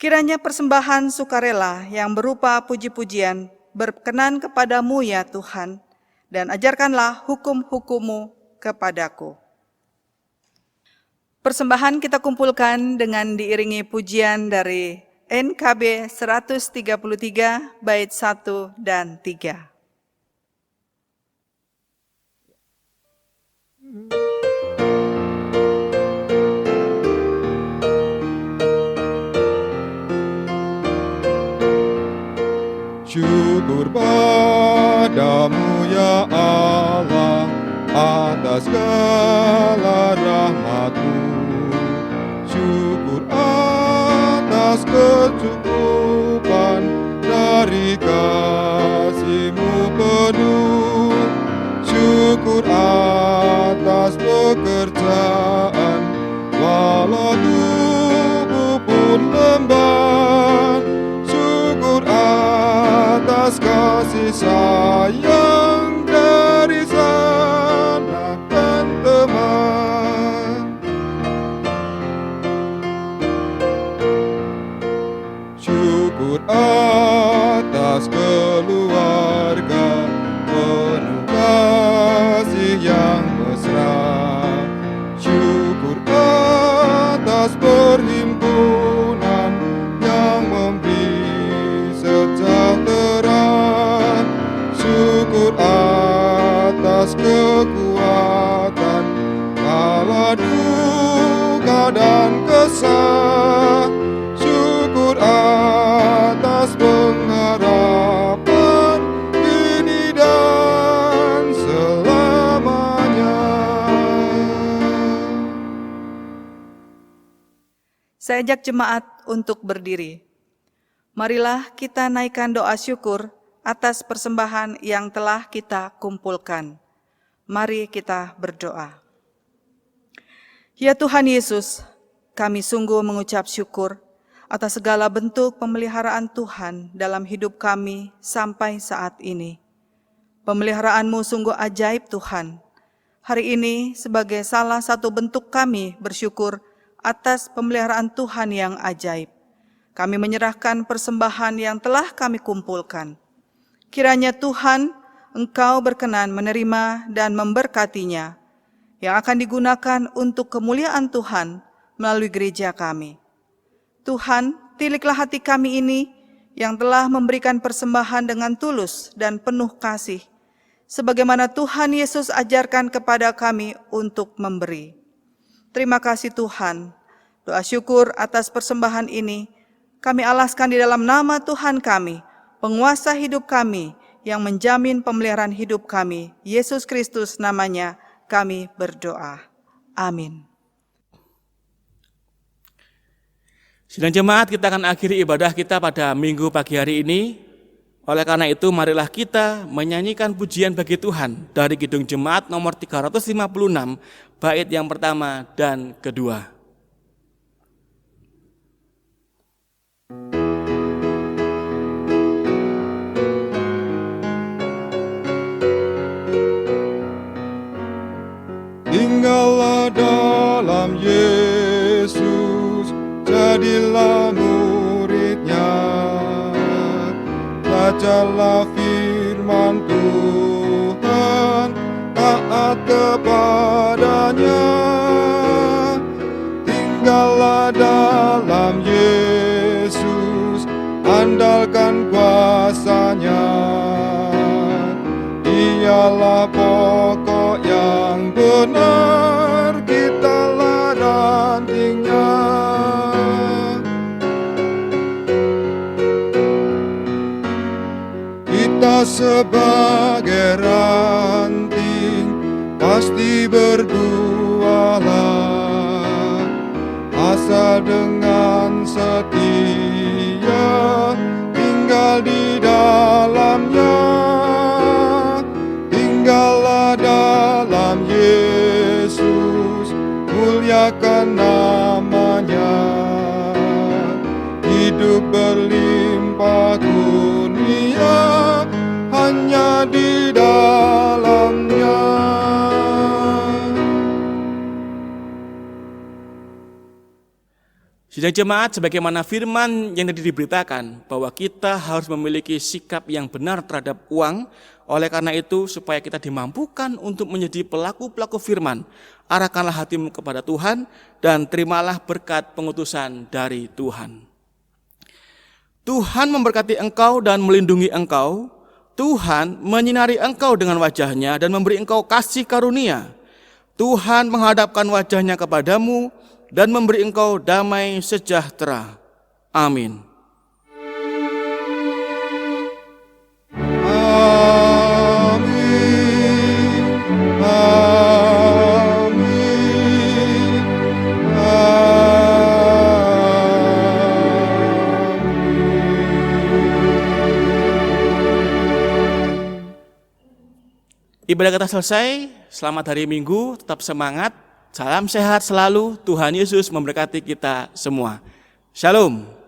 Kiranya persembahan sukarela yang berupa puji-pujian berkenan kepadamu ya Tuhan, dan ajarkanlah hukum-hukum-Mu kepadaku. Persembahan kita kumpulkan dengan diiringi pujian dari NKB 133 bait 1 dan 3. Syukur padamu ya Allah atas segala rahmat-Mu. Syukur atas kecukupan dari kasih-Mu penuh. Syukur atas pekerjaan walau tubuh pun lemah. Syukur atas kasih sayang dari sanak dan teman. Syukur atas keluarga penuh kasih yang mesra. Syukur atas perhimpunan yang memberi sejahtera. Syukur atas kekuatan kala duka dan kesah. Syukur atas pengharapan kini dan selamanya. Saya ajak jemaat untuk berdiri. Marilah kita naikkan doa syukur atas persembahan yang telah kita kumpulkan. Mari kita berdoa. Ya Tuhan Yesus, kami sungguh mengucap syukur atas segala bentuk pemeliharaan Tuhan dalam hidup kami sampai saat ini. Pemeliharaanmu sungguh ajaib Tuhan. Hari ini sebagai salah satu bentuk kami bersyukur atas pemeliharaan Tuhan yang ajaib. Kami menyerahkan persembahan yang telah kami kumpulkan. Kiranya Tuhan, Engkau berkenan menerima dan memberkatinya, yang akan digunakan untuk kemuliaan Tuhan melalui gereja kami. Tuhan, tiliklah hati kami ini yang telah memberikan persembahan dengan tulus dan penuh kasih, sebagaimana Tuhan Yesus ajarkan kepada kami untuk memberi. Terima kasih Tuhan. Doa syukur atas persembahan ini kami alaskan di dalam nama Tuhan kami, penguasa hidup kami, yang menjamin pemeliharaan hidup kami. Yesus Kristus namanya kami berdoa. Amin. Sidang jemaat, kita akan akhiri ibadah kita pada minggu pagi hari ini. Oleh karena itu, marilah kita menyanyikan pujian bagi Tuhan dari Kidung Jemaat nomor 356, bait yang pertama dan kedua. Tinggallah dalam Yesus, jadilah murid-Nya. Bacalah firman Tuhan, taat kepadanya. Tinggallah dalam Yesus, andalkan kuasa-Nya. Dialah pokok yang benar, kitalah rantingnya. Kita sebagai ranting pasti berbuahlah, asal dengan setia tinggal di dalamnya. Tinggallah dalam Yesus, muliakan namanya. Hidup berlimpah kurnia hanya di dalamnya. Sidang jemaat, sebagaimana firman yang tadi diberitakan, bahwa kita harus memiliki sikap yang benar terhadap uang. Oleh karena itu, supaya kita dimampukan untuk menjadi pelaku-pelaku firman, arahkanlah hatimu kepada Tuhan dan terimalah berkat pengutusan dari Tuhan. Tuhan memberkati engkau dan melindungi engkau. Tuhan menyinari engkau dengan wajah-Nya dan memberi engkau kasih karunia. Tuhan menghadapkan wajah-Nya kepadamu dan memberi engkau damai sejahtera. Amin. Ibadah kita selesai. Selamat hari Minggu, tetap semangat. Salam sehat selalu. Tuhan Yesus memberkati kita semua. Shalom.